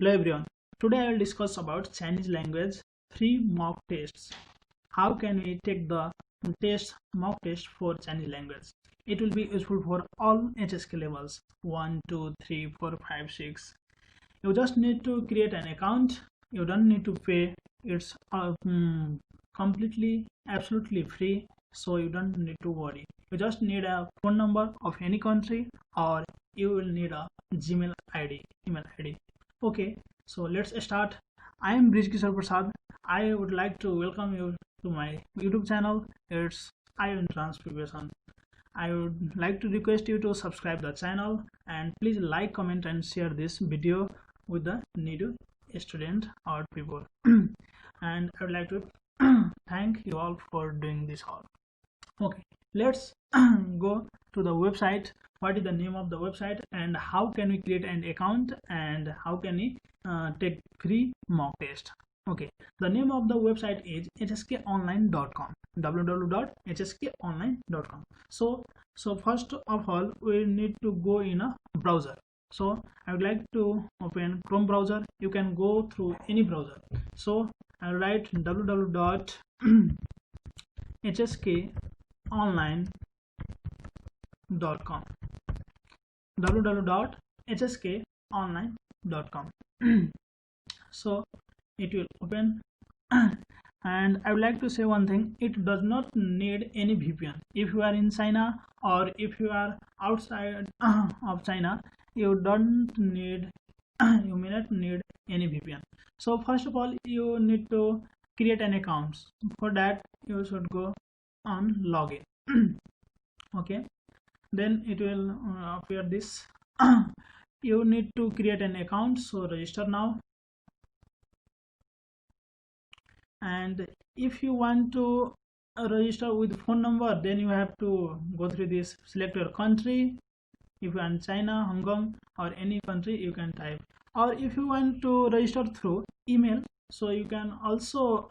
Hello everyone. Today I will discuss about Chinese language free mock tests. How can we take the mock test for Chinese language? It will be useful for all HSK levels 1, 2, 3, 4, 5, 6. You just need to create an account. You don't need to pay. It's completely absolutely free, so you don't need to worry. You just need a phone number of any country, or you will need a email ID. Okay, so let's start. I am Brijkishor Prasad. I would like to welcome you to my YouTube channel. It's IOE Entrance Preparation. I would like to request you to subscribe the channel and please like, comment and share this video with the needy student or people. And I would like to thank you all for doing this all. Okay, let's go to the website. What is the name of the website and how can we create an account and how can we take free mock test? Okay, the name of the website is hskonline.com, www.hskonline.com. So first of all we need to go in a browser. So I would like to open Chrome browser. You can go through any browser. So I will write www.hskonline.com, www.hskonline.com. So it will open. And I would like to say one thing, it does not need any VPN. If you are in China or if you are outside of China, you may not need any VPN. So first of all you need to create an account. For that you should go on login. Okay, then it will appear this. You need to create an account, so register now. And if you want to register with phone number, then you have to go through this, select your country. If you are in China, Hong Kong or any country, you can type. Or if you want to register through email, so you can also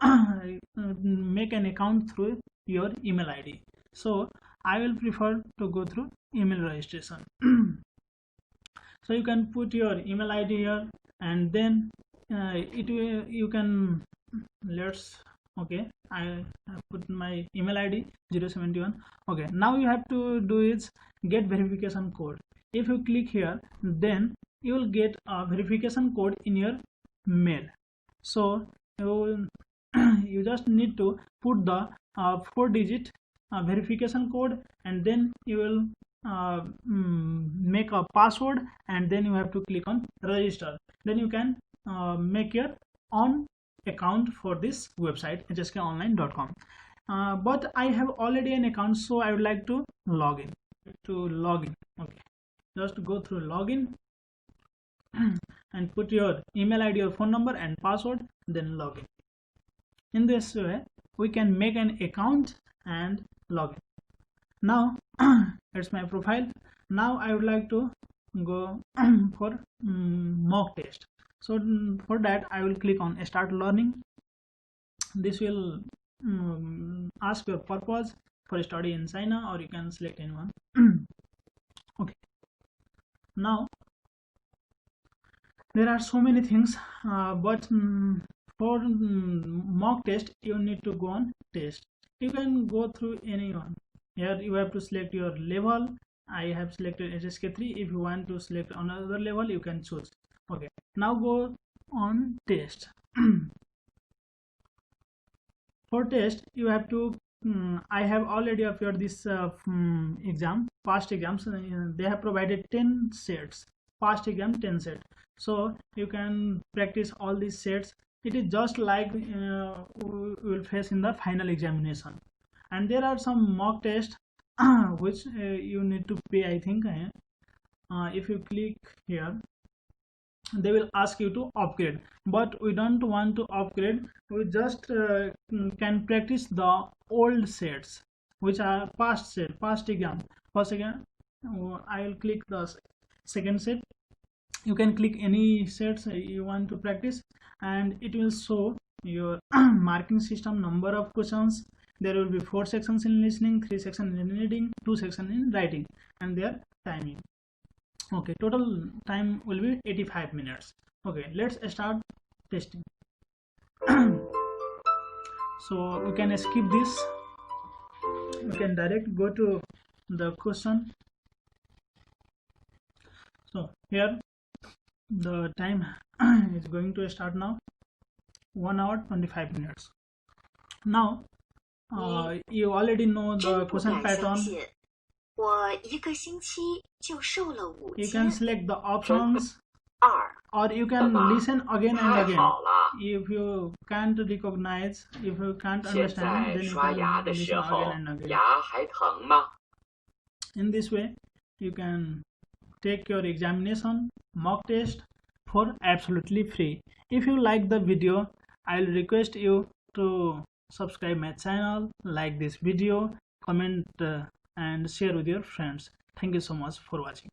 make an account through your email ID. So I will prefer to go through email registration. So you can put your email ID here, and then you can okay, I put my email ID 071. Okay, now you have to do is get verification code. If you click here, then you will get a verification code in your mail. So you just need to put the 4-digit verification code, and then you will make a password, and then you have to click on register. Then you can make your own account for this website hskonline.com. But I have already an account, so I would like to log in. Okay, just go through login and put your email ID or phone number and password, then login. In this way we can make an account and log in. Now it's my profile. Now I would like to go for mock test. So for that I will click on start learning. This will ask your purpose for study in China, or you can select anyone. Okay, now there are so many things, but for mock test you need to go on test. You can go through anyone. Here you have to select your level. I have selected HSK 3. If you want to select another level, you can choose. Okay, now go on test. For test you have to I have already appeared this past exams. They have provided 10 sets, past exam 10 set, so you can practice all these sets. It is just like we will face in the final examination. And there are some mock tests which you need to pay, I think. If you click here, they will ask you to upgrade, but we don't want to upgrade. We just can practice the old sets which are past exam. First exam, I will click the second set. You can click any sets you want to practice, and it will show your marking system, number of questions. There will be 4 sections in listening, 3 sections in reading, 2 sections in writing, and their timing. Okay, total time will be 85 minutes. Okay, let's start testing. So we can skip this. We can direct go to the question. So here the time is going to start now. 1 hour 25 minutes. Now you already know the question pattern. You can select the options, or you can listen again and again. If you can't recognize, if you can't understand, then you can listen again and again. In this way, you can take your examination mock test for absolutely free. If you like the video, I'll request you to subscribe my channel, like this video, comment and share with your friends. Thank you so much for watching.